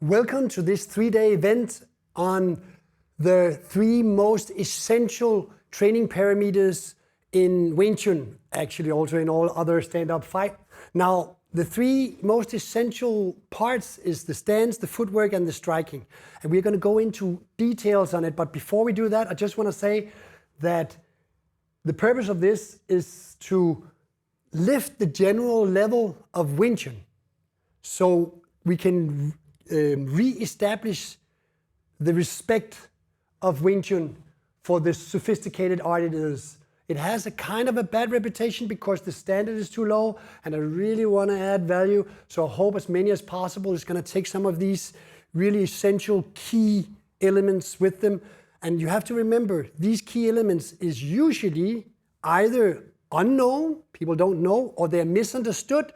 Welcome to this 3-day event on the 3 most essential training parameters in Wing Chun, actually also in all other stand-up fight. Now, the 3 most essential parts is the stance, the footwork, and the striking. And we're going to go into details on it, but before we do that, I just want to say that the purpose of this is to lift the general level of Wing Chun so we can re-establish the respect of Wing Chun for the sophisticated art it is. It has a kind of a bad reputation because the standard is too low, and I really want to add value, so I hope as many as possible is going to take some of these really essential key elements with them. And you have to remember, these key elements is usually either unknown, people don't know, or they're misunderstood,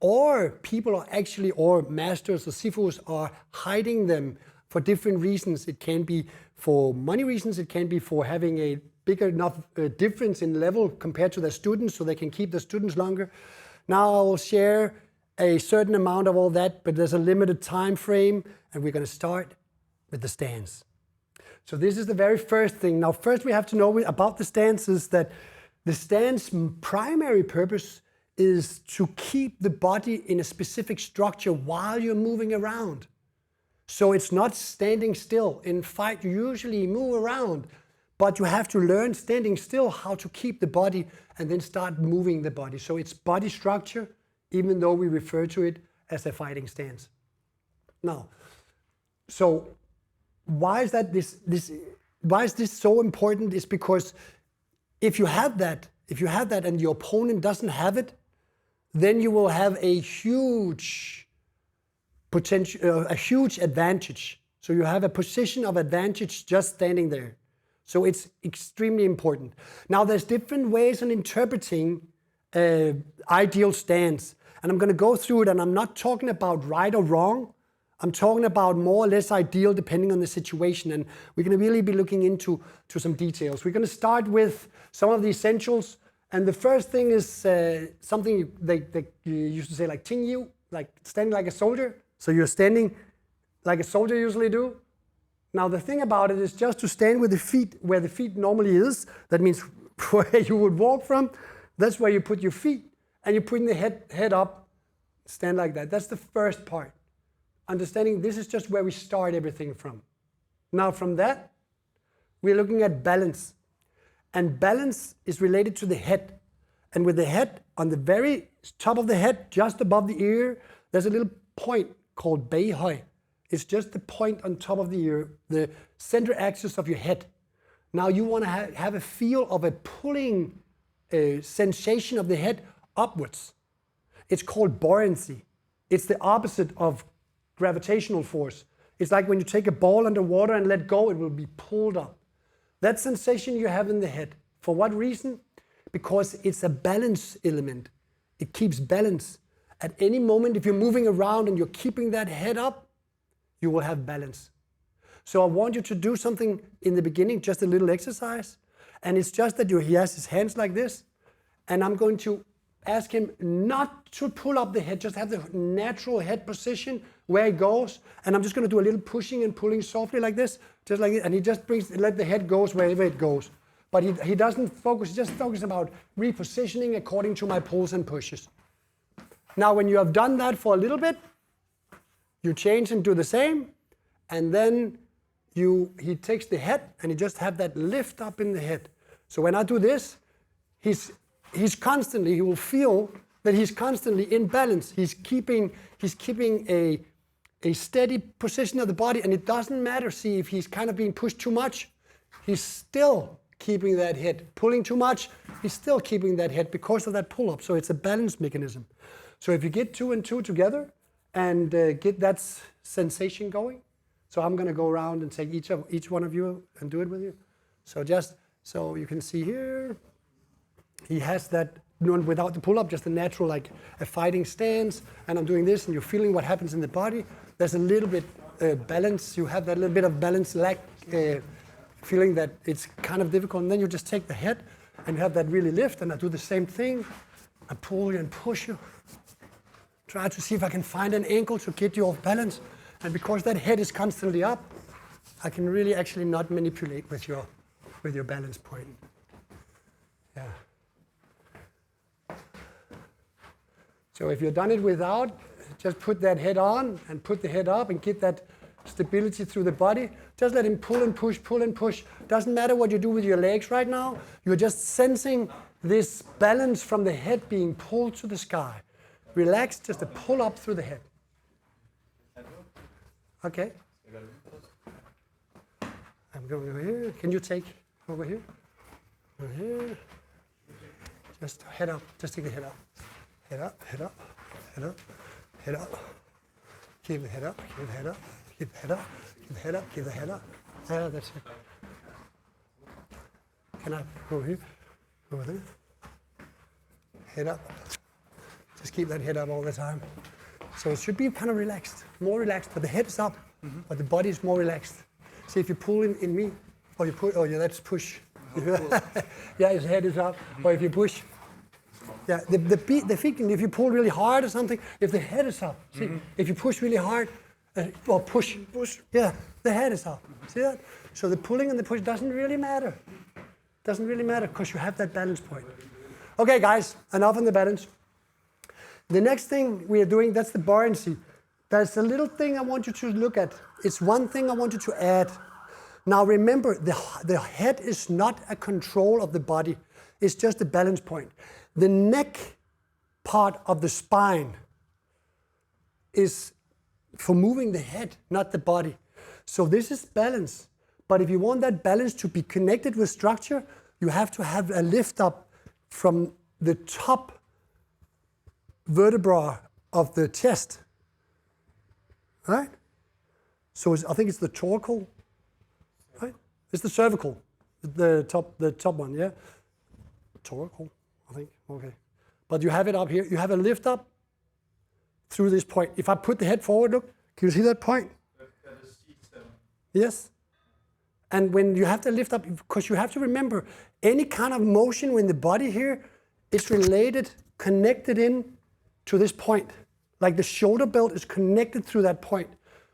or people are actually, or masters or sifus are hiding them for different reasons. It can be for money reasons, it can be for having a bigger enough difference in level compared to their students so they can keep the students longer. Now I will share a certain amount of all that, but there's a limited time frame, and we're going to start with the stance. So this is the very first thing. Now first we have to know about the stance is that the stance primary purpose is to keep the body in a specific structure while you're moving around. So it's not standing still. In fight, you usually move around, but you have to learn standing still how to keep the body and then start moving the body. So it's body structure, even though we refer to it as a fighting stance. Now, so why is that why is this so important? Is because if you have that and your opponent doesn't have it, then you will have a huge potential, a huge advantage. So you have a position of advantage just standing there. So it's extremely important. Now there's different ways of interpreting ideal stance, and I'm going to go through it. And I'm not talking about right or wrong. I'm talking about more or less ideal depending on the situation. And we're going to really be looking into some details. We're going to start with some of the essentials. And the first thing is something they used to say like Ting Yu, like standing like a soldier. So you're standing like a soldier usually do. Now the thing about it is just to stand with the feet where the feet normally is. That means where you would walk from. That's where you put your feet, and you're putting the head up, stand like that. That's the first part. Understanding this is just where we start everything from. Now from that, we're looking at balance. And balance is related to the head. And with the head, on the very top of the head, just above the ear, there's a little point called beihoi. It's just the point on top of the ear, the center axis of your head. Now you want to have a feel of a pulling sensation of the head upwards. It's called buoyancy. It's the opposite of gravitational force. It's like when you take a ball underwater and let go, it will be pulled up. That sensation you have in the head. For what reason? Because it's a balance element. It keeps balance. At any moment, if you're moving around and you're keeping that head up, you will have balance. So I want you to do something in the beginning, just a little exercise. And it's just that he has his hands like this. And I'm going to ask him not to pull up the head, just have the natural head position where it goes. And I'm just going to do a little pushing and pulling softly like this, just like this. And he just let the head goes wherever it goes. But he doesn't focus, he just focuses about repositioning according to my pulls and pushes. Now when you have done that for a little bit, you change and do the same. And then he takes the head and he just have that lift up in the head. So when I do this, he will feel that he's constantly in balance. He's keeping a steady position of the body, and it doesn't matter, see, if he's kind of being pushed too much, he's still keeping that head. Pulling too much, he's still keeping that head because of that pull-up. So it's a balance mechanism. So if you get 2 and 2 together and get that sensation going, so I'm going to go around and take each one of you and do it with you. So just so you can see here, he has that without the pull-up, just a natural, like a fighting stance. And I'm doing this, and you're feeling what happens in the body. There's a little bit balance. You have that little bit of balance lack, feeling that it's kind of difficult. And then you just take the head, and you have that really lift. And I do the same thing. I pull you and push you. Try to see if I can find an angle to get you off balance. And because that head is constantly up, I can really actually not manipulate with your balance point. Yeah. So if you've done it without, just put that head on and put the head up and get that stability through the body. Just let him pull and push, pull and push. Doesn't matter what you do with your legs right now. You're just sensing this balance from the head being pulled to the sky. Relax, just a pull up through the head. Okay. I'm going over here. Can you take over here? Over here. Just head up. Just take the head up. Head up, head up, head up, head up. Keep the head up, keep the head up, keep the head up, keep the head up, keep the head up. Yeah, that's it. Can I go over here? Over there? Head up. Just keep that head up all the time. So it should be kind of relaxed, more relaxed, but the head is up, but the body is more relaxed. See, if you pull in me, or you pull, oh yeah, that's push. Yeah, his head is up, or if you push. Yeah, the thing, if you pull really hard or something, if the head is up, see, if you push really hard, or push, yeah, the head is up. See that? So the pulling and the push doesn't really matter. Doesn't really matter because you have that balance point. Okay, guys, enough on the balance. The next thing we are doing, that's the buoyancy. There's a little thing I want you to look at. It's one thing I want you to add. Now remember, the head is not a control of the body. It's just a balance point. The neck part of the spine is for moving the head, not the body. So this is balance. But if you want that balance to be connected with structure, you have to have a lift up from the top vertebra of the chest. Right? So I think it's the torcal, right? It's the cervical, the top one, yeah? Torcal, I think, okay. But you have it up here. You have a lift up through this point. If I put the head forward, look, can you see that point? That is C7. Yes. And when you have to lift up, because you have to remember, any kind of motion in the body here is related, connected in to this point. Like the shoulder belt is connected through that point.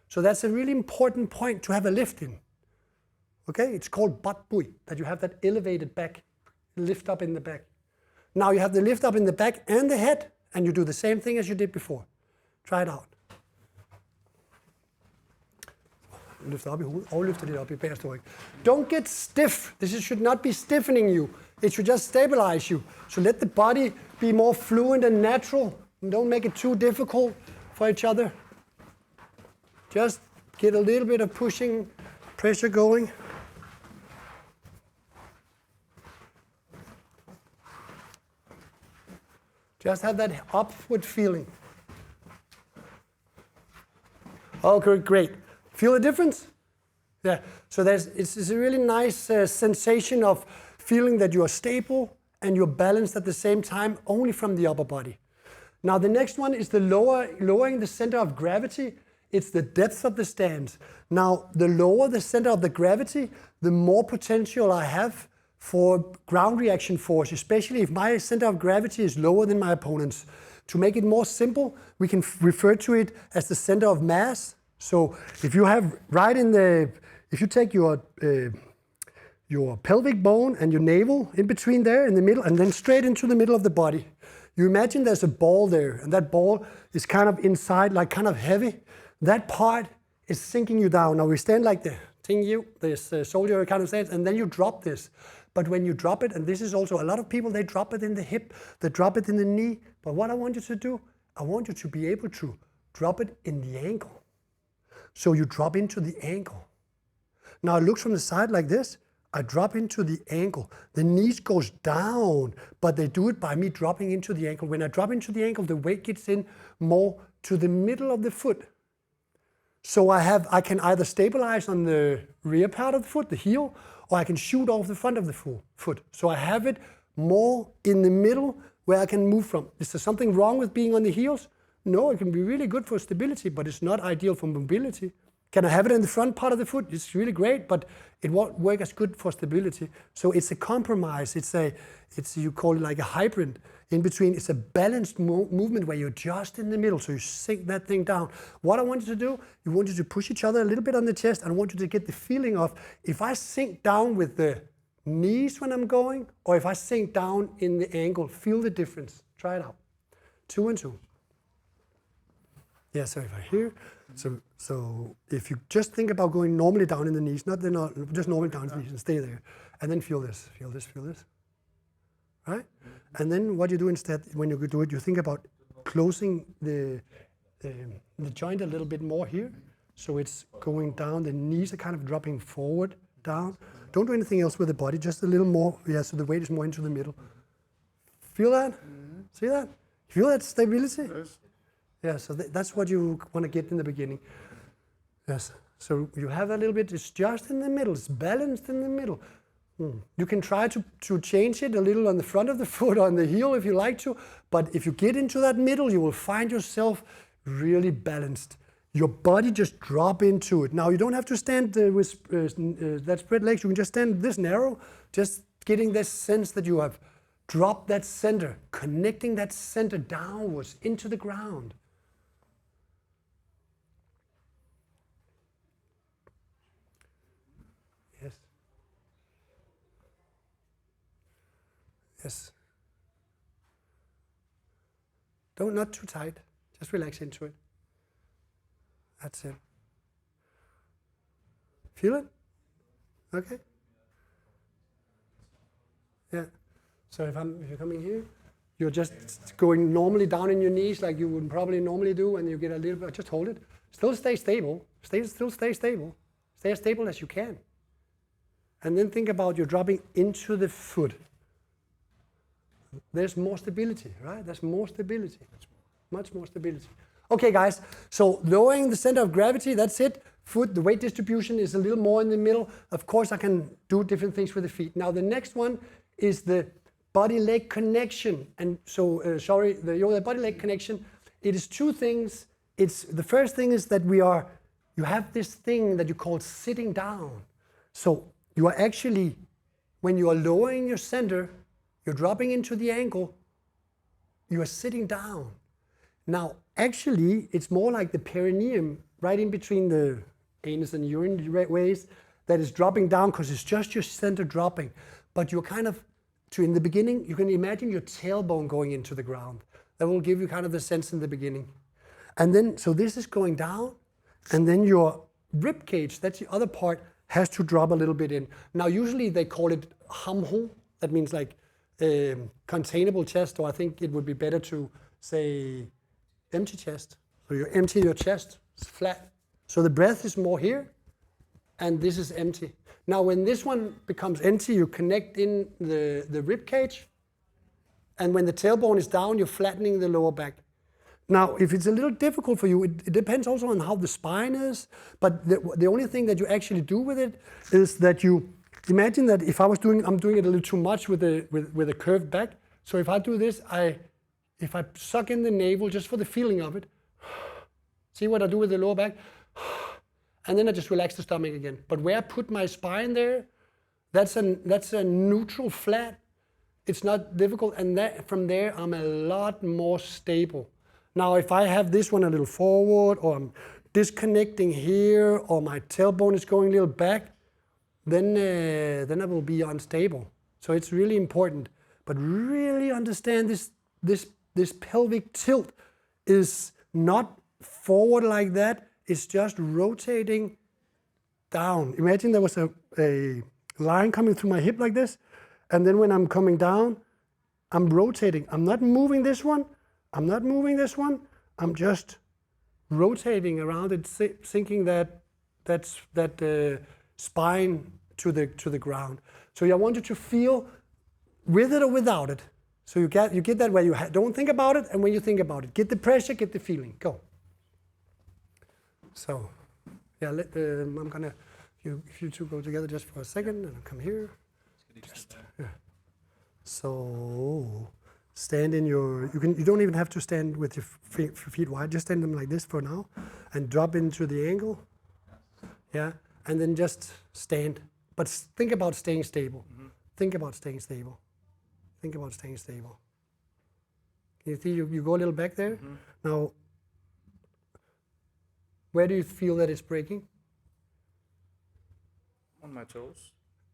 So that's a really important point to have a lift in. Okay, it's called butt buoy, that you have that elevated back, lift up in the back. Now you have the lift up in the back and the head, and you do the same thing as you did before. Try it out. Lift op i hovedet, og løfte det op i bagerste ryg. Don't get stiff. This should not be stiffening you. It should just stabilize you. So let the body be more fluent and natural. And don't make it too difficult for each other. Just get a little bit of pushing, pressure going. Just have that upward feeling. Okay, great. Feel the difference? Yeah. So it's a really nice sensation of feeling that you are stable and you're balanced at the same time, only from the upper body. Now the next one is the lowering the center of gravity. It's the depth of the stance. Now the lower the center of the gravity, the more potential I have for ground reaction force, especially if my center of gravity is lower than my opponent's. To make it more simple, we can refer to it as the center of mass. So if you have if you take your pelvic bone and your navel in between there in the middle and then straight into the middle of the body, you imagine there's a ball there and that ball is kind of inside, like kind of heavy. That part is sinking you down. Now we stand like this soldier kind of stance, and then you drop this. But when you drop it, and this is also, a lot of people, they drop it in the hip, they drop it in the knee. But what I want you to do, I want you to be able to drop it in the ankle. So you drop into the ankle. Now it looks from the side like this. I drop into the ankle. The knees goes down, but they do it by me dropping into the ankle. When I drop into the ankle, the weight gets in more to the middle of the foot. So I can either stabilize on the rear part of the foot, the heel, or I can shoot off the front of the foot. So I have it more in the middle where I can move from. Is there something wrong with being on the heels? No, it can be really good for stability, but it's not ideal for mobility. Can I have it in the front part of the foot? It's really great, but it won't work as good for stability. So it's a compromise. It's you call it like a hybrid in between. It's a balanced movement where you're just in the middle, so you sink that thing down. What I want you to do, you want you to push each other a little bit on the chest, and I want you to get the feeling of if I sink down with the knees when I'm going, or if I sink down in the ankle. Feel the difference. Try it out. 2 and 2. Yeah, so if I hear, so if you just think about going normally down in the knees, just normally down in the knees and stay there, and then feel this, right? And then what you do instead, when you do it, you think about closing the joint a little bit more here, so it's going down, the knees are kind of dropping forward, down. Don't do anything else with the body, just a little more, yeah, so the weight is more into the middle. Feel that? See that? Feel that stability? Yes. Yeah, so that's what you want to get in the beginning. Yes, so you have a little bit, it's just in the middle, it's balanced in the middle. You can try to change it a little on the front of the foot, on the heel if you like to, but if you get into that middle, you will find yourself really balanced. Your body just drop into it. Now you don't have to stand with that spread legs, you can just stand this narrow, just getting this sense that you have dropped that center, connecting that center downwards into the ground. Yes. Not too tight. Just relax into it. That's it. Feel it? Okay. Yeah. So if you're coming here, you're just going normally down in your knees like you would probably normally do, and you get a little bit. Just hold it. Still stay stable. Still stay stable. Stay as stable as you can. And then think about you're dropping into the foot. There's more stability, right? There's more stability. Much more stability. Okay, guys, so lowering the center of gravity, that's it. Foot, the weight distribution is a little more in the middle. Of course, I can do different things with the feet. Now, the next one is the body-leg connection. And so, the body-leg connection, it is 2 things. The first thing is that you have this thing that you call sitting down. So you are actually, when you are lowering your center, you're dropping into the ankle, you are sitting down. Now, actually, it's more like the perineum right in between the anus and urinary ways that is dropping down because it's just your center dropping. But you're kind of, in the beginning, you can imagine your tailbone going into the ground. That will give you kind of the sense in the beginning. And then, so this is going down, and then your rib cage, that's the other part, has to drop a little bit in. Now, usually they call it hamho. That means like containable chest, or I think it would be better to say empty chest. So you empty your chest, it's flat. So the breath is more here, and this is empty. Now when this one becomes empty, you connect in the rib cage, and when the tailbone is down, you're flattening the lower back. Now, if it's a little difficult for you, it depends also on how the spine is, but the only thing that you actually do with it is that you imagine that if I'm doing it a little too much with a curved back. So if I do this, if I suck in the navel just for the feeling of it, see what I do with the lower back, and then I just relax the stomach again. But where I put my spine there, that's a neutral flat. It's not difficult, and from there I'm a lot more stable. Now, if I have this one a little forward, or I'm disconnecting here, or my tailbone is going a little back, then I will be unstable. So it's really important. But really understand this pelvic tilt is not forward like that. It's just rotating down. Imagine there was a line coming through my hip like this, and then when I'm coming down, I'm rotating. I'm not moving this one. I'm not moving this one. I'm just rotating around it, sinking that spine to the ground. So I want you to feel with it or without it. So you get that where you don't think about it, and when you think about it, get the pressure, get the feeling. Go. So, yeah, I'm gonna if you two go together just for a second, and I'll come here. Just, yeah. So. Stand in you don't even have to stand with your feet wide, just stand them like this for now, and drop into the ankle. Yeah, and then just stand. But think about staying stable. Think about staying stable. Think about staying stable. Can you see you go a little back there? Now, where do you feel that it's breaking? On my toes.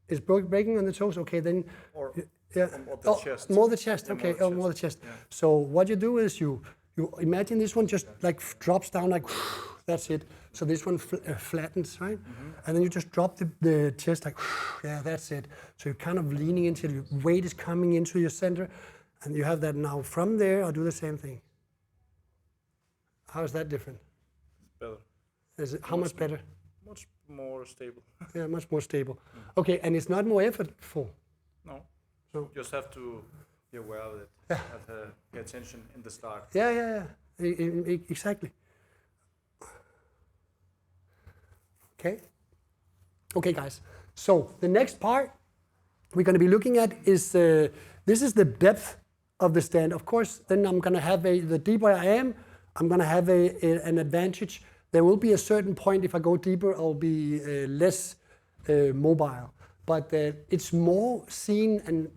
It's breaking on the toes? Okay, then... Or yeah. the chest. More the chest, Yeah, okay. More the chest. Yeah. So what you do is you imagine this one just like drops down like, that's it. So this one flattens, right? And then you just drop the chest like, yeah, that's it. So you're kind of leaning into your weight is coming into your center. And you have that now. From there, I'll do the same thing. How is that different? Better. Is it, how much better? Much more stable. Yeah, much more stable. Okay, and it's not more effortful. No. No. Just have to be aware of it. Yeah. Have to pay attention in the start. Yeah. Exactly. Okay, guys. So the next part we're going to be looking at is this is the depth of the stand. Of course, then I'm going to have the deeper I am, I'm going to have an advantage. There will be a certain point if I go deeper, I'll be less mobile. But it's more seen and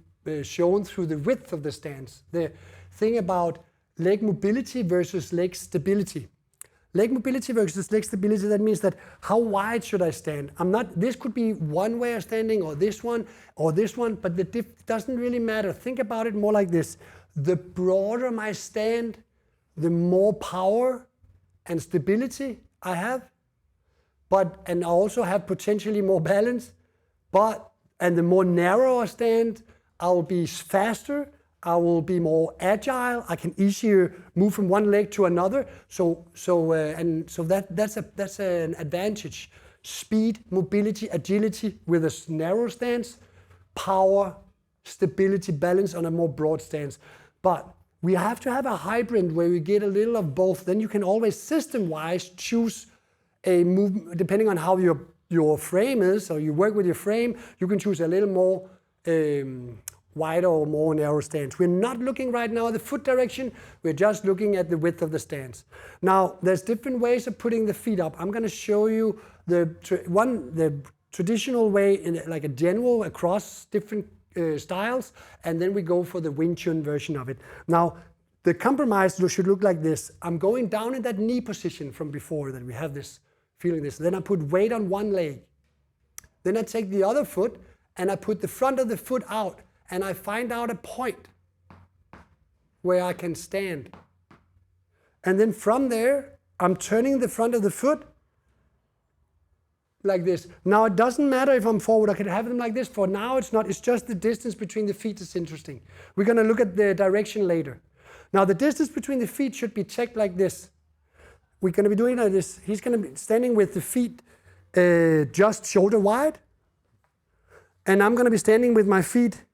shown through the width of the stance. The thing about leg mobility versus leg stability. Leg mobility versus leg stability, that means that how wide should I stand? This could be one way of standing or this one, but it doesn't really matter. Think about it more like this. The broader my stand, the more power and stability I have, and I also have potentially more balance, and the more narrow I stand, I will be faster, I will be more agile. I can easier move from one leg to another. So that's an advantage. Speed, mobility, agility with a narrow stance, power, stability, balance on a more broad stance. But we have to have a hybrid where we get a little of both. Then you can always system-wise choose a move depending on how your frame is. So you work with your frame. You can choose a little more. Wider or more narrow stance. We're not looking right now at the foot direction, we're just looking at the width of the stance. Now, there's different ways of putting the feet up. I'm going to show you the traditional way, like a general across different styles, and then we go for the Wing Chun version of it. Now, the compromise should look like this. I'm going down in that knee position from before, that we have this, feeling this. Then I put weight on one leg. Then I take the other foot, and I put the front of the foot out, and I find out a point where I can stand. And then from there, I'm turning the front of the foot like this. Now it doesn't matter if I'm forward, I can have them like this. For now it's not, it's just the distance between the feet that's interesting. We're going to look at the direction later. Now the distance between the feet should be checked like this. We're going to be doing like this. He's going to be standing with the feet just shoulder wide. And I'm going to be standing with my feet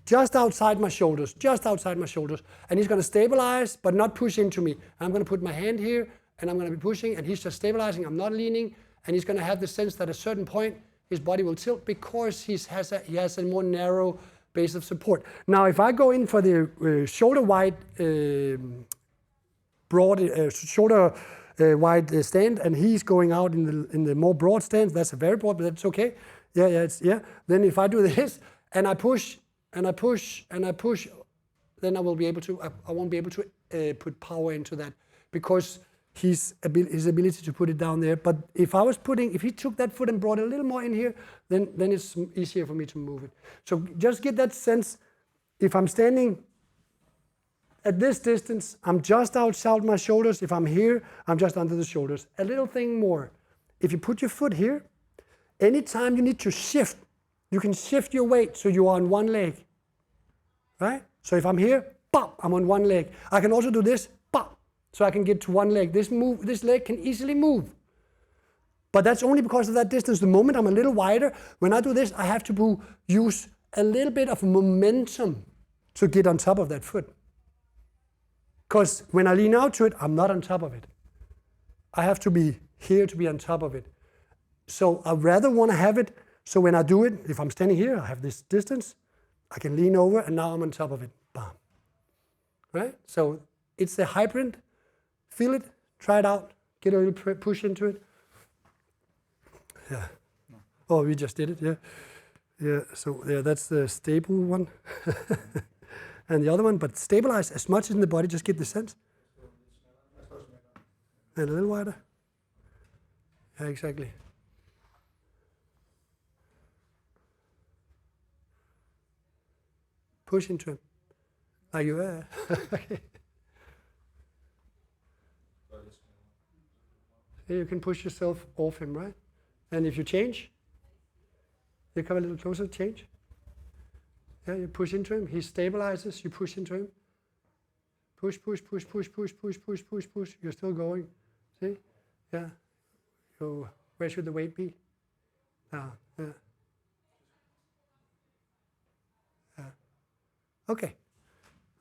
just outside my shoulders, And he's going to stabilize, but not push into me. I'm going to put my hand here, and I'm going to be pushing, and he's just stabilizing. I'm not leaning, and he's going to have the sense that at a certain point, his body will tilt because he has a more narrow base of support. Now, if I go in for the shoulder wide, wide stand, and he's going out in the more broad stance, that's a very broad, but that's okay. Yeah. Then if I do this, and I push, and I push, and I push, then I won't be able to put power into that because his ability to put it down there. But if he took that foot and brought it a little more in here, then it's easier for me to move it. So just get that sense. If I'm standing at this distance, I'm just outside my shoulders. If I'm here, I'm just under the shoulders. A little thing more. If you put your foot here, anytime you need to shift, you can shift your weight so you are on one leg, right? So if I'm here, pop, I'm on one leg. I can also do this, pop, so I can get to one leg. This leg can easily move. But that's only because of that distance. The moment I'm a little wider, when I do this, I have to use a little bit of momentum to get on top of that foot. Because when I lean out to it, I'm not on top of it. I have to be here to be on top of it. So I rather want to have it. So when I do it, if I'm standing here, I have this distance, I can lean over, and now I'm on top of it. Bam. Right? So it's a hybrid. Feel it, try it out, get a little push into it. Yeah. Oh, we just did it. Yeah. Yeah. So yeah, that's the stable one, and the other one. But stabilize as much as in the body. Just get the sense. And a little wider. Yeah, exactly. Push into him. Are you? Okay. You can push yourself off him, right? And if you change, you come a little closer, change. Yeah, you push into him, he stabilizes, you push into him. Push, push, push, push, push, push, push, push, push. You're still going. See? Yeah. So where should the weight be? Yeah. Okay.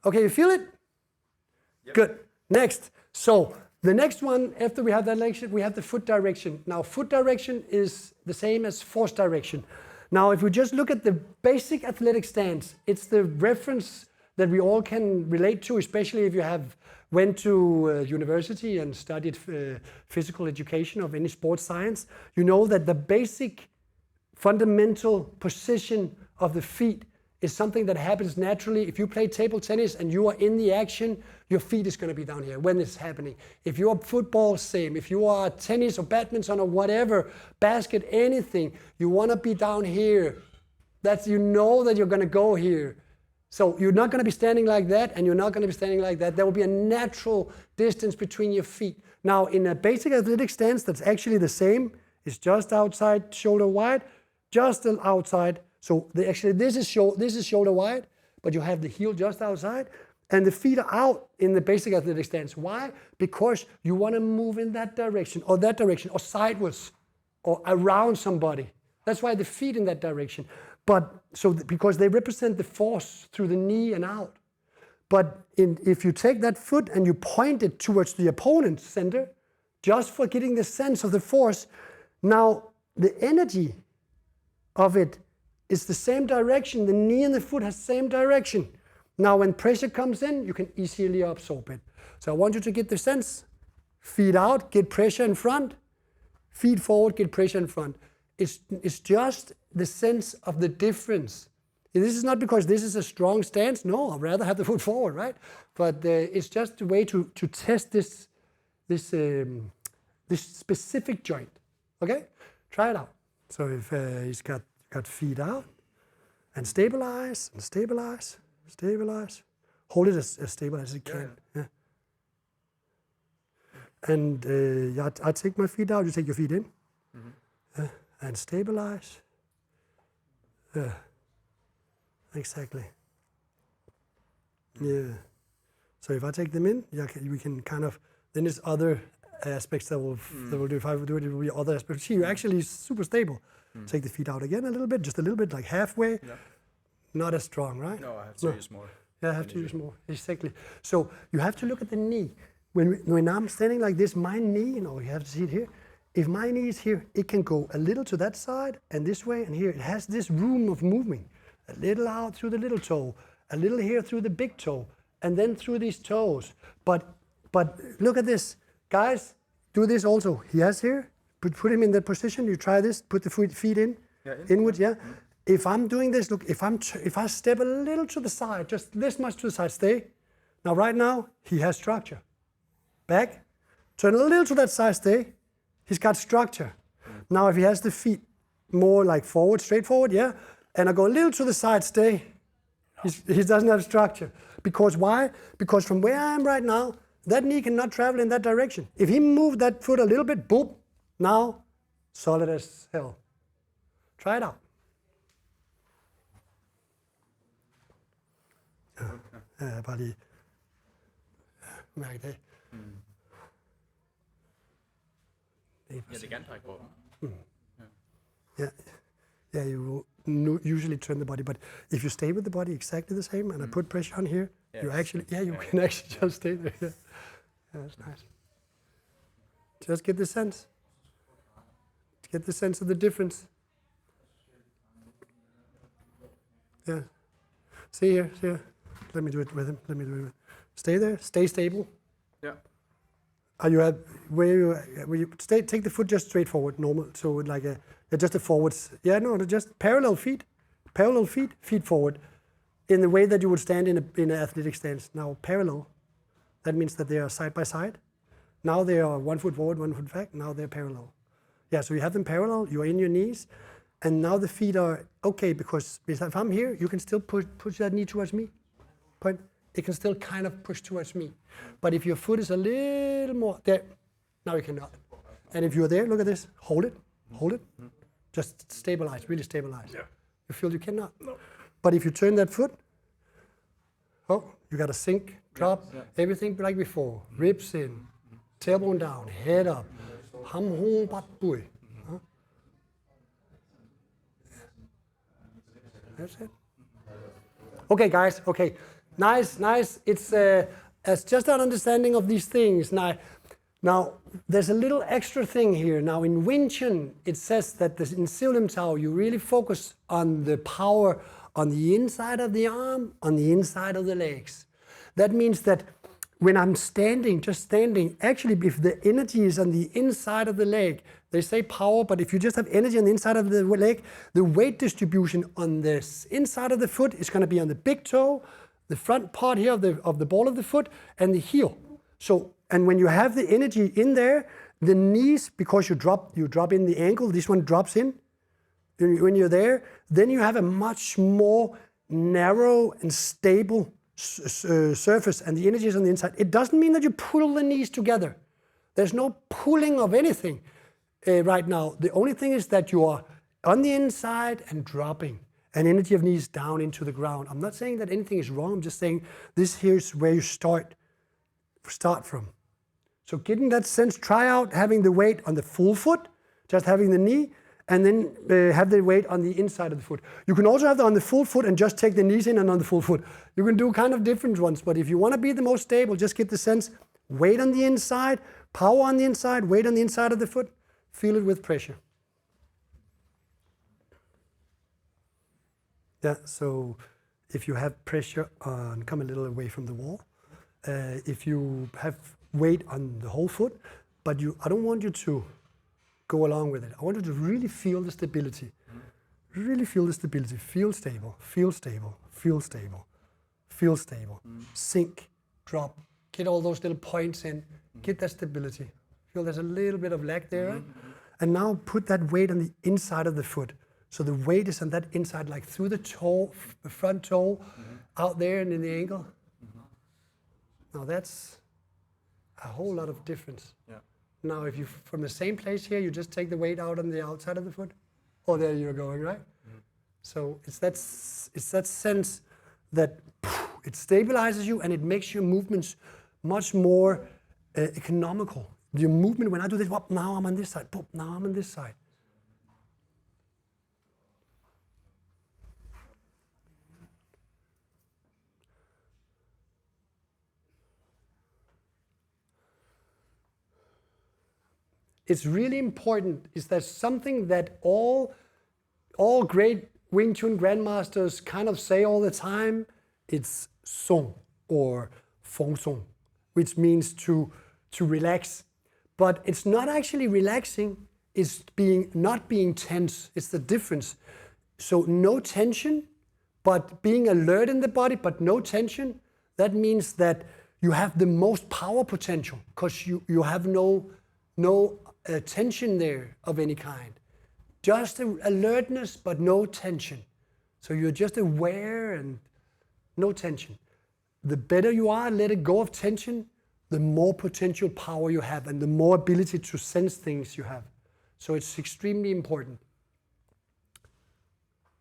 Okay, you feel it? Yep. Good. Next. So the next one, after we have that direction, we have the foot direction. Now, foot direction is the same as force direction. Now, if we just look at the basic athletic stance, it's the reference that we all can relate to, especially if you have went to university and studied physical education of any sports science. You know that the basic fundamental position of the feet is something that happens naturally. If you play table tennis and you are in the action, your feet is going to be down here when it's happening. If you are football, same. If you are tennis or badminton or whatever, basket, anything, you want to be down here. That's, you know that you're going to go here. So you're not going to be standing like that, and you're not going to be standing like that. There will be a natural distance between your feet. Now, in a basic athletic stance, that's actually the same. It's just outside, shoulder wide, just outside. So actually, this is shoulder wide, but you have the heel just outside, and the feet are out in the basic athletic stance. Why? Because you want to move in that direction, or sideways, or around somebody. That's why the feet in that direction. But because they represent the force through the knee and out. But if you take that foot and you point it towards the opponent's center, just for getting the sense of the force, now the energy of it is the same direction. The knee and the foot has the same direction. Now when pressure comes in, you can easily absorb it. So I want you to get the sense. Feet out, get pressure in front. Feet forward, get pressure in front. It's just the sense of the difference. This is not because this is a strong stance. No, I'd rather have the foot forward, right? But it's just a way to test this specific joint. Okay? Try it out. So if he's got feet out, and stabilize, and stabilize, stabilize. Hold it as stable as you can. Yeah. And I take my feet out, you take your feet in. Mm-hmm. And stabilize. Exactly. Yeah. So if I take them in, we can kind of, then there's other aspects that will do. If I do it, it will be other aspects. See, you're actually super stable. Take the feet out again a little bit, just a little bit, like halfway. Yeah. Not as strong, right? No, I have to use more. Yeah, I have to use more, exactly. So you have to look at the knee. When I'm standing like this, my knee, you have to see it here. If my knee is here, it can go a little to that side and this way and here. It has this room of moving. A little out through the little toe, a little here through the big toe, and then through these toes. But look at this. Guys, do this also. He has here. Put him in that position. You try this. Put the feet in. Inwards, yeah. Mm-hmm. If I'm doing this, look, if I step a little to the side, just this much to the side, stay. Now, right now, he has structure. Back. Turn a little to that side, stay. He's got structure. Now, if he has the feet more like forward, straight forward, yeah, and I go a little to the side, stay, he doesn't have structure. Because why? Because from where I am right now, that knee cannot travel in that direction. If he moved that foot a little bit, boom, now, solid as hell. Try it out. Bare lige mærke det. Ja, det kan trække på. Yeah, you will usually turn the body, but if you stay with the body exactly the same, and I put pressure on here, you can actually just stay there. Yeah, that's nice. Just get the sense. Get the sense of the difference. Yeah. See here. Let me do it with him. Stay there. Stay stable. Yeah. Are you where you take the foot just straight forward, normal, so like just a forwards. Yeah, no, just parallel feet, feet forward, in the way that you would stand in an athletic stance. Now parallel, that means that they are side by side. Now they are 1 foot forward, 1 foot back. Now they're parallel. Yeah, so you have them parallel. You're in your knees, and now the feet are okay because if I'm here, you can still push that knee towards me. Point. It can still kind of push towards me. But if your foot is a little more there, now you cannot. And if you're there, look at this. Hold it. Just stabilize, really stabilize. Yeah. You feel you cannot. No. But if you turn that foot, you got to sink, drop, everything like before. Ribs in, tailbone down, head up. Ham hong bat bui. That's it. Okay, guys. Okay. Nice. It's just an understanding of these things. Now, there's a little extra thing here. Now, in Wing Chun, it says that in Siu Lim Tao, you really focus on the power on the inside of the arm, on the inside of the legs. That means that when I'm just standing, actually, if the energy is on the inside of the leg, they say power, but if you just have energy on the inside of the leg, the weight distribution on the inside of the foot is going to be on the big toe, the front part here of the ball of the foot, and the heel. So, and when you have the energy in there, the knees, because you drop in the ankle, this one drops in. When you're there, then you have a much more narrow and stable surface, and the energy is on the inside. It doesn't mean that you pull the knees together. There's no pulling of anything right now. The only thing is that you are on the inside and dropping. And energy of knees down into the ground. I'm not saying that anything is wrong. I'm just saying this here's where you start from. So getting that sense, try out having the weight on the full foot, just having the knee, and then have the weight on the inside of the foot. You can also have it on the full foot and just take the knees in and on the full foot. You can do kind of different ones, but if you want to be the most stable, just get the sense, weight on the inside, power on the inside, weight on the inside of the foot, feel it with pressure. Yeah, so if you have pressure on, come a little away from the wall. If you have weight on the whole foot, but I don't want you to go along with it. I want you to really feel the stability. Really feel the stability. Feel stable, feel stable, feel stable, feel stable. Sink, drop, get all those little points in, get that stability. Feel there's a little bit of lag there, right? And now put that weight on the inside of the foot. So the weight is on that inside, like through the toe, the front toe, out there and in the ankle. Now that's a whole lot of difference. Yeah. Now if you, from the same place here, you just take the weight out on the outside of the foot. Oh, there you're going, right? So it's that sense that it stabilizes you and it makes your movements much more economical. Your movement, when I do this, now I'm on this side, now I'm on this side. It's really important, is that something that all great Wing Chun grandmasters kind of say all the time, it's song or feng song, which means to relax. But it's not actually relaxing, it's not being tense, it's the difference. So no tension, but being alert in the body, but no tension, that means that you have the most power potential, because you have no tension there of any kind. Just alertness, but no tension. So you're just aware and no tension. The better you are, let it go of tension, the more potential power you have and the more ability to sense things you have. So it's extremely important.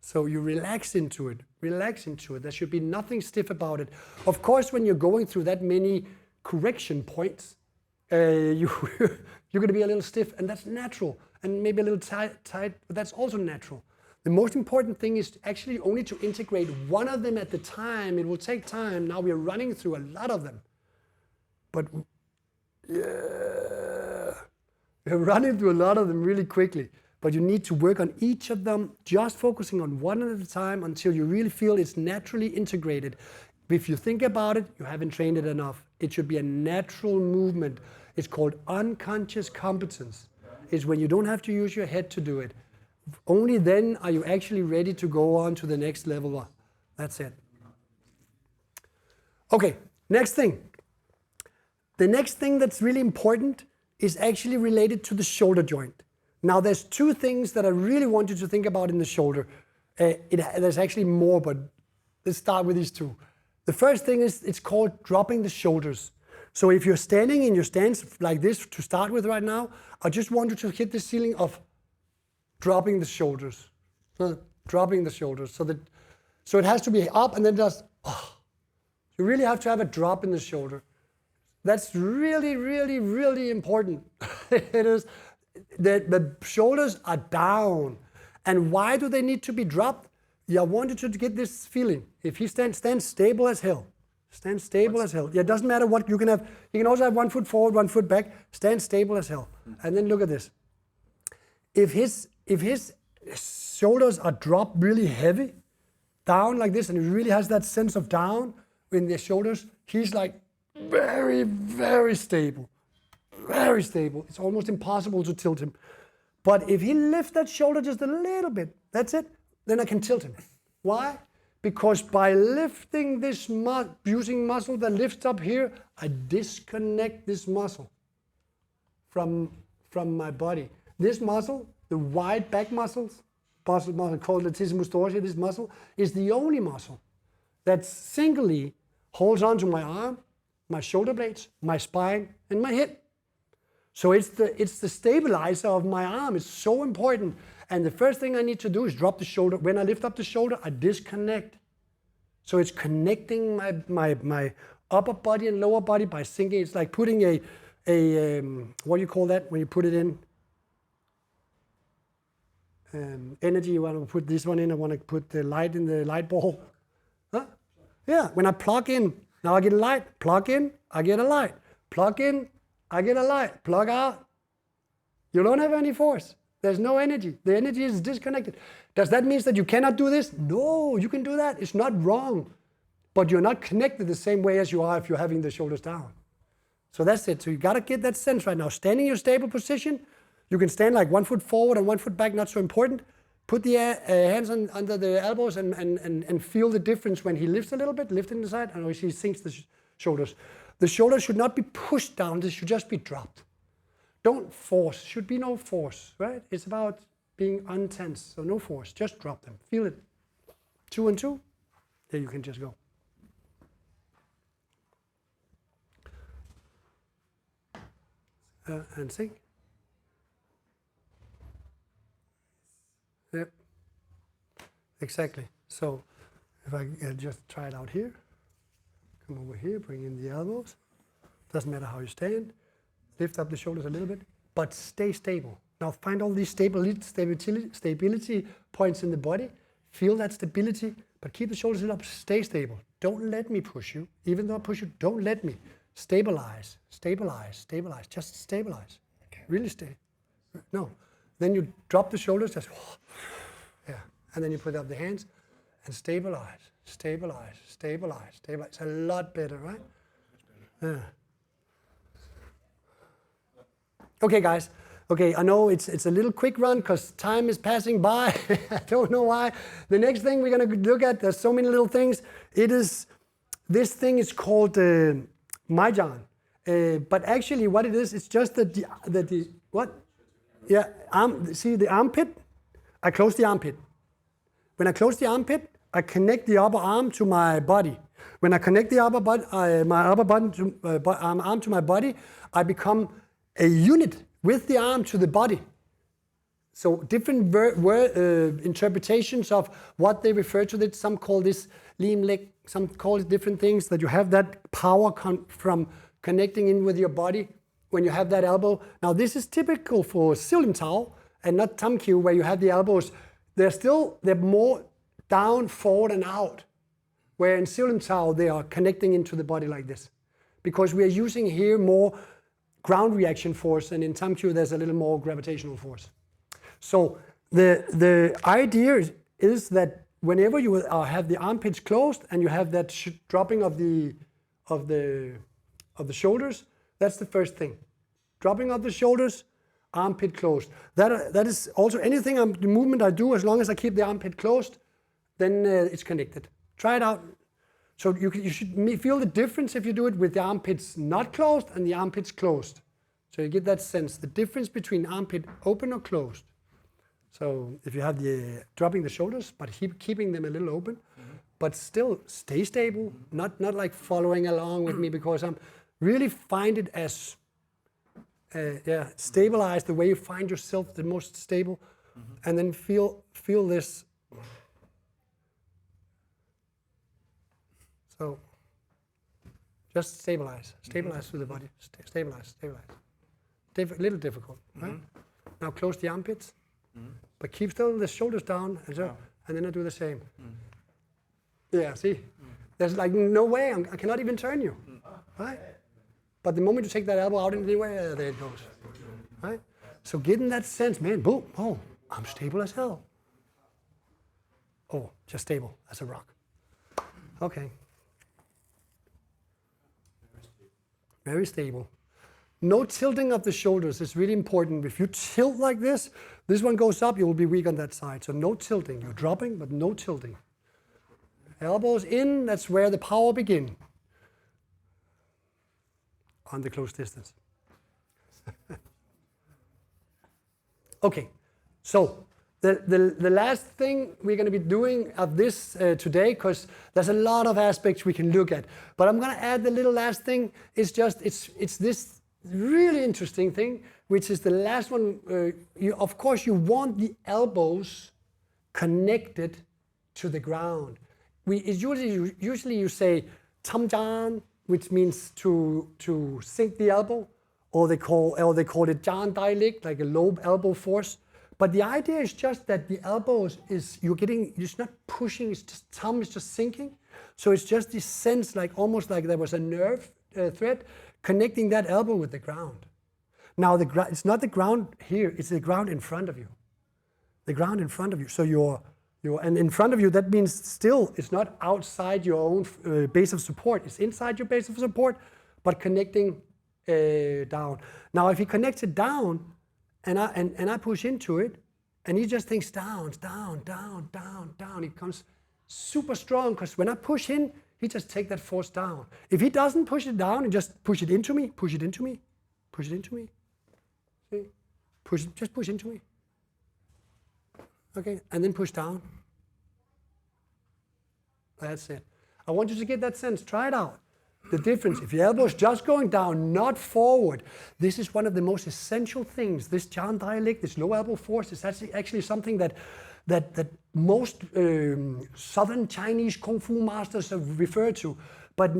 So you relax into it. There should be nothing stiff about it. Of course, when you're going through that many correction points, you're going to be a little stiff, and that's natural, and maybe a little tight, but that's also natural. The most important thing is actually only to integrate one of them at the time. It will take time. Now we are running through a lot of them. But yeah, we're running through a lot of them really quickly. But you need to work on each of them, just focusing on one at a time until you really feel it's naturally integrated. If you think about it, you haven't trained it enough. It should be a natural movement. It's called unconscious competence. It's when you don't have to use your head to do it. Only then are you actually ready to go on to the next level. That's it. Okay, next thing. The next thing that's really important is actually related to the shoulder joint. Now there's two things that I really want you to think about in the shoulder. There's actually more, but let's start with these two. The first thing is it's called dropping the shoulders. So if you're standing in your stance like this to start with right now, I just want you to hit the ceiling of dropping the shoulders. Dropping the shoulders. So it has to be up and then just, you really have to have a drop in the shoulder. That's really, really, really important. It is. The shoulders are down. And why do they need to be dropped? Yeah, I want you to get this feeling. If he stands stable as hell. Stand stable as hell. Yeah, it doesn't matter what you can have. You can also have 1 foot forward, 1 foot back. Stand stable as hell. And then look at this. If his shoulders are dropped really heavy, down like this, and he really has that sense of down in the shoulders, he's like very, very stable. Very stable. It's almost impossible to tilt him. But if he lifts that shoulder just a little bit, that's it, then I can tilt him. Why? Because by lifting this using muscle that lifts up here, I disconnect this muscle from my body. This muscle, the wide back muscle called latissimus dorsi, this muscle is the only muscle that singly holds on to my arm, my shoulder blades, my spine, and my hip. So it's the stabilizer of my arm. It's so important. And the first thing I need to do is drop the shoulder. When I lift up the shoulder, I disconnect. So it's connecting my upper body and lower body by sinking. It's like putting a what do you call that when you put it in? Energy. You want to put this one in. I want to put the light in the light ball. Huh? Yeah. When I plug in, now I get a light. Plug in, I get a light. Plug in, I get a light. Plug out. You don't have any force. There's no energy. The energy is disconnected. Does that mean that you cannot do this? No, you can do that. It's not wrong. But you're not connected the same way as you are if you're having the shoulders down. So that's it. So you got to get that sense right now. Stand in your stable position. You can stand like 1 foot forward and 1 foot back, not so important. Put the hands under the elbows and feel the difference when he lifts a little bit, lifting the side, and he sinks the shoulders. The shoulders should not be pushed down. They should just be dropped. Don't force. Should be no force, right? It's about being untense. So no force. Just drop them. Feel it. 2 and 2. There you can just go. And sink. Yep. Exactly. So if I just try it out here. Come over here. Bring in the elbows. Doesn't matter how you stand. Lift up the shoulders a little bit, but stay stable. Now find all these stability points in the body. Feel that stability, but keep the shoulders up. Stay stable. Don't let me push you. Even though I push you, don't let me. Stabilize, stabilize, stabilize. Just stabilize. Really stay. No. Then you drop the shoulders, just, yeah. And then you put up the hands and stabilize, stabilize, stabilize, stabilize. It's a lot better, right? Yeah. Okay, guys. Okay, I know it's a little quick run because time is passing by. I don't know why. The next thing we're going to look at, there's so many little things. This thing is called Mahjong. But actually what it is, it's just what? Yeah, see the armpit? I close the armpit. When I close the armpit, I connect the upper arm to my body. When I connect the my upper arm to my body, I become a unit with the arm to the body. So different interpretations of what they refer to it. Some call this lean leg, some call it different things, that you have that power from connecting in with your body when you have that elbow. Now this is typical for Silim Tao and not Tam Kyu, where you have the elbows. They're more down, forward and out. Where in Silim Tao they are connecting into the body like this. Because we are using here more ground reaction force, and in Tam Kyu there's a little more gravitational force. So the idea is that whenever you have the armpits closed and you have that dropping of the shoulders, that's the first thing. dropping up the shoulders, armpit closed. That is also anything, the movement I do, as long as I keep the armpit closed, then it's connected. Try it out. So you should feel the difference if you do it with the armpits not closed and the armpits closed. So you get that sense, the difference between armpit open or closed. So if you have the dropping the shoulders, but keeping them a little open, but still stay stable, not like following along with me, because I'm really find it as stabilize the way you find yourself the most stable, and then feel this. So just stabilize through the body, stabilize. Little difficult, right? Now close the armpits, but keep still the shoulders down, and then I do the same. Yeah, see, there's like no way, I cannot even turn you, right? But the moment you take that elbow out in the way, there it goes, right? So getting that sense, man, boom, oh, I'm stable as hell. Oh, just stable as a rock. Okay. Very stable. No tilting of the shoulders is really important. If you tilt like this one goes up, you will be weak on that side. So no tilting. You're dropping, but no tilting. Elbows in, that's where the power begins. On the close distance. Okay, so the last thing we're going to be doing of this today, because there's a lot of aspects we can look at, but I'm going to add the little last thing. It's this really interesting thing, which is the last one. Of course, you want the elbows connected to the ground. Usually you say tamjan, which means to sink the elbow, or they call it jan dai lik, like a low elbow force. But the idea is just that the elbows it's not pushing, it's just thumb is just sinking. So it's just this sense, like almost like there was a nerve thread connecting that elbow with the ground. Now it's not the ground here, it's the ground in front of you. The ground in front of you. So and in front of you, that means still it's not outside your own base of support. It's inside your base of support, but connecting down. Now, if he connects it down, and I push into it, and he just thinks down. It comes super strong, because when I push in, he just take that force down. If he doesn't push it down and just push it into me. See? Just push into me. Okay, and then push down. That's it. I want you to get that sense. Try it out. The difference, if your elbow is just going down, not forward, this is one of the most essential things. This Jan Dai leg, this low elbow force, is actually something that most southern Chinese Kung Fu masters have referred to, but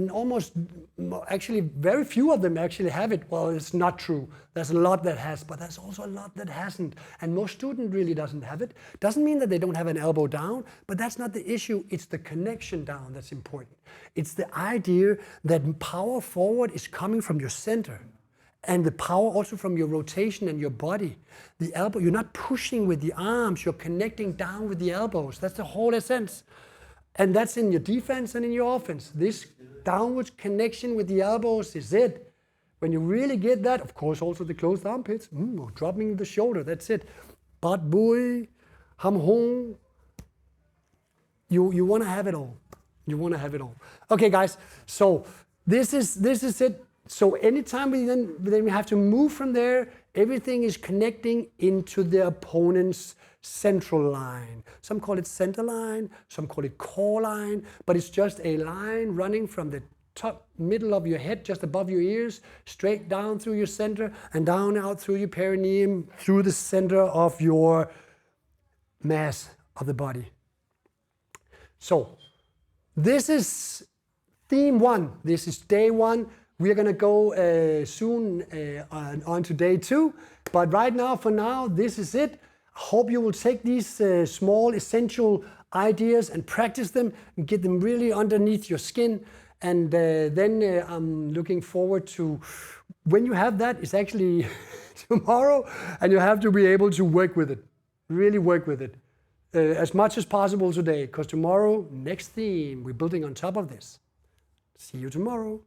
actually very few of them actually have it. Well, it's not true. There's a lot that has, but there's also a lot that hasn't. And most student really doesn't have it. Doesn't mean that they don't have an elbow down, but that's not the issue. It's the connection down that's important. It's the idea that power forward is coming from your center. And the power also from your rotation and your body. The elbow, you're not pushing with the arms, you're connecting down with the elbows. That's the whole essence. And that's in your defense and in your offense. This downwards connection with the elbows is it. When you really get that, of course, also the closed armpits, dropping the shoulder, that's it. Bat bui, ham hong. You want to have it all. You want to have it all. Okay, guys. So this is it. So anytime then we have to move from there, everything is connecting into the opponent's central line. Some call it center line, some call it core line, but it's just a line running from the top middle of your head, just above your ears, straight down through your center and down out through your perineum, through the center of your mass of the body. So this is theme 1. This is day 1. We are going to go soon on to day 2. But right now, for now, this is it. I hope you will take these small essential ideas and practice them and get them really underneath your skin. And then I'm looking forward to when you have that, it's actually tomorrow, and you have to be able to work with it. Really work with it as much as possible today, because tomorrow, next theme, we're building on top of this. See you tomorrow.